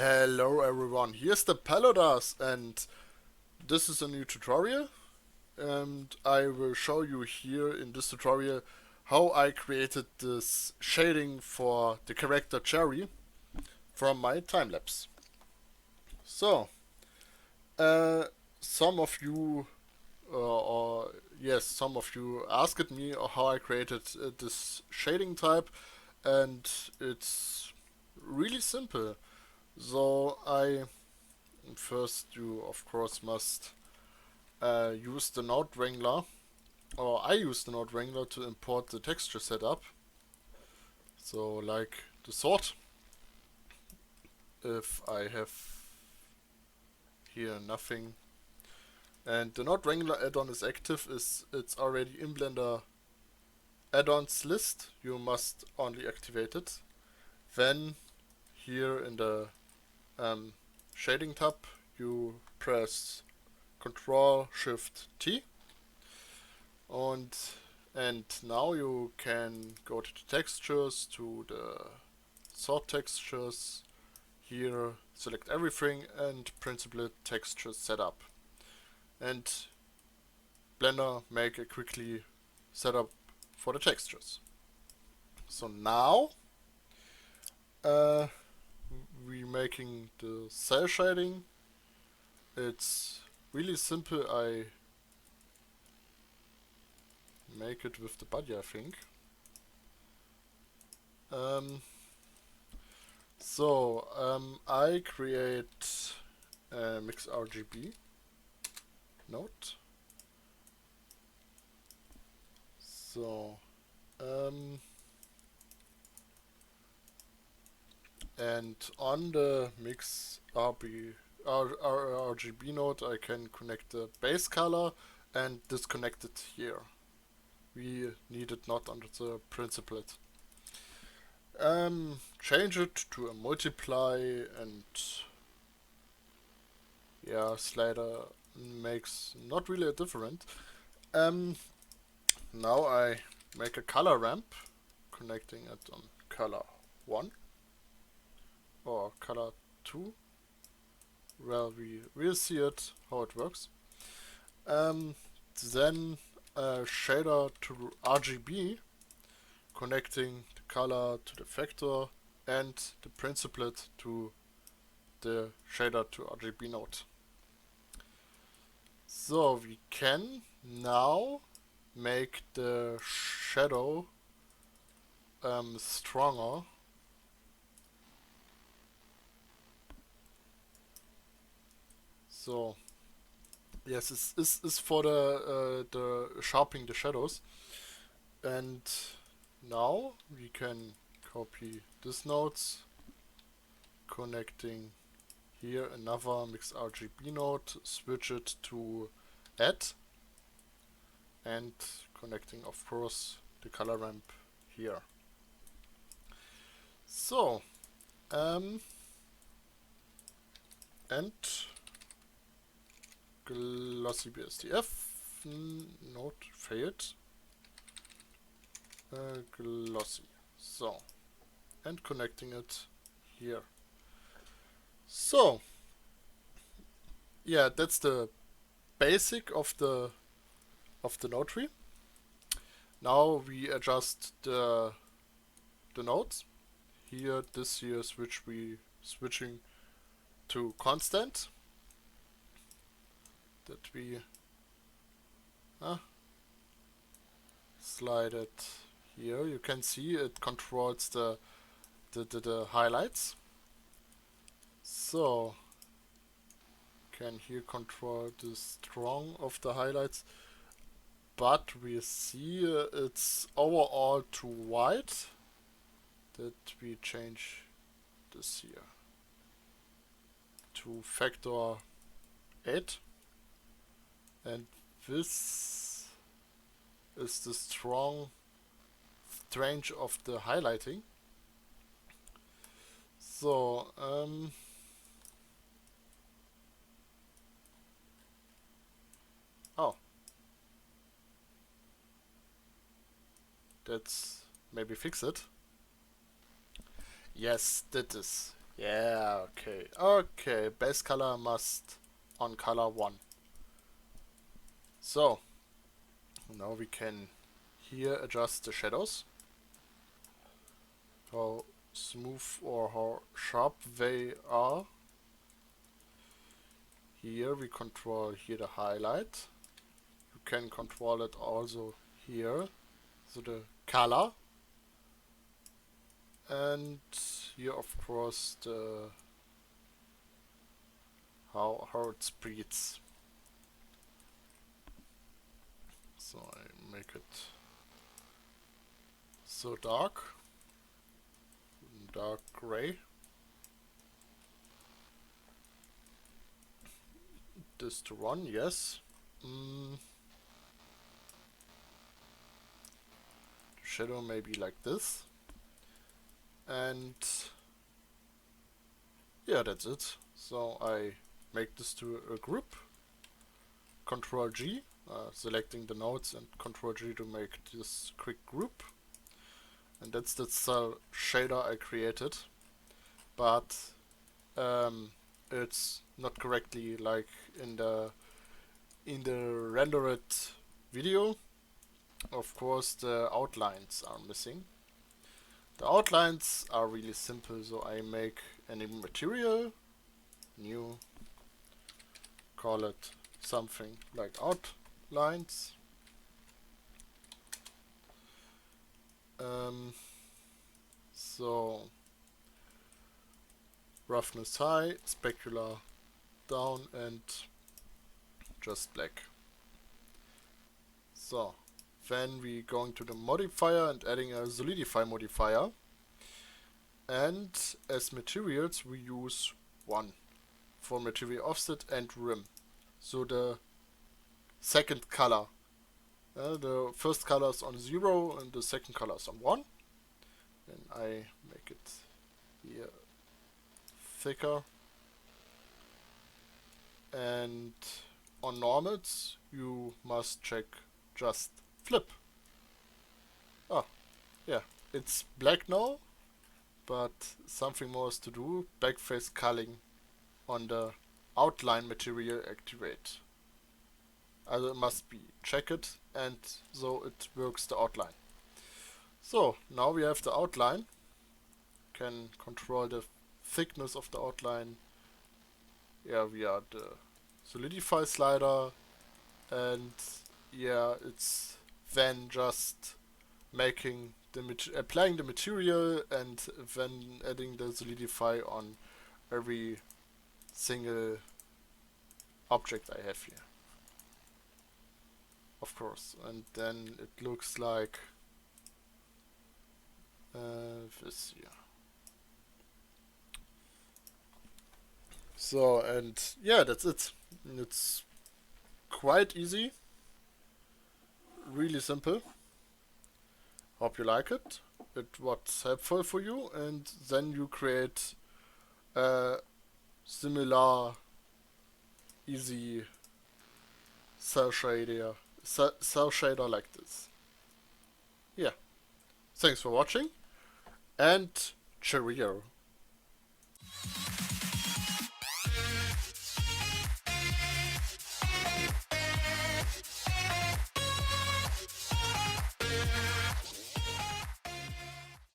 Hello everyone, here's the Pelodas and this is a new tutorial and I will show you here in this tutorial how I created this shading for the character Cherry from my time-lapse. So, uh, some of you some of you asked me how I created this shading type, and it's really simple. So first you of course must use the node Wrangler, or I use the node Wrangler to import the texture setup. So like the sort, if I have here nothing, and the node Wrangler add-on is active, it's already in Blender add-ons list. You must only activate it. Then here in the shading tab you press Control Shift T, and now you can go to the textures, to the sort textures. Here select everything and principal texture setup, and Blender make a quickly setup for the textures. So now we making the cell shading. It's really simple. I make it with the body, I think. I create a mix RGB node. So and on the mix RGB node I can connect the base color and disconnect it here. We need it not under the principled. Change it to a multiply, and yeah, slider makes not really a difference. Now I make a color ramp, connecting it on color 1 or color 2. Well, we'll see it how it works. Then a shader to RGB, connecting the color to the vector and the principled to the shader to RGB node. So we can now make the shadow stronger. So yes, this is for the sharpening the shadows. And now we can copy this nodes, connecting here another mix RGB node, switch it to add, and connecting of course the color ramp here. So and glossy BSDF node failed. Glossy. So, and connecting it here. So yeah, that's the basic of the node tree. Now we adjust the nodes. Here, this here switching to constant. That we slide it here. You can see it controls the highlights. So can here control the strong of the highlights, but we see it's overall too white. That we change this here to factor 8, and this is the strong strange of the highlighting. So oh, that's maybe fix it. Yes, that is Yeah, okay. Okay, base color must on color 1. So, now we can here adjust the shadows. How smooth or how sharp they are. Here we control here the highlight. You can control it also here. So the color. And here of course the how it spreads. So I make it so dark gray. This to run, yes. Shadow maybe like this. And yeah, that's it. So I make this to a group. Control G, selecting the nodes, and Control G to make this quick group. And that's the cell shader I created. But it's not correctly like in the rendered video. Of course, the outlines are missing. The outlines are really simple, so I make any material, new, call it something like outlines. So roughness high, specular down, and just black. So then we going to the modifier and adding a Solidify modifier. And as materials we use 1 for material offset and rim. So the second color. The first color is on 0 and the second color is on 1. And I make it here thicker. And on normals you must check just flip. Ah, yeah, it's black now, but something more is to do. Backface culling on the outline material activate. Also it must be checked, and so it works the outline. So now we have the outline. Can control the thickness of the outline. Yeah, via the solidify slider, and yeah, it's then just making the applying the material and then adding the solidify on every single object I have here. Of course, and then it looks like this here. So, and yeah, that's it. It's quite easy, really simple. Hope you like it. It was helpful for you, and then you create a similar, easy cell shader like this. Yeah. Thanks for watching, and cheerio.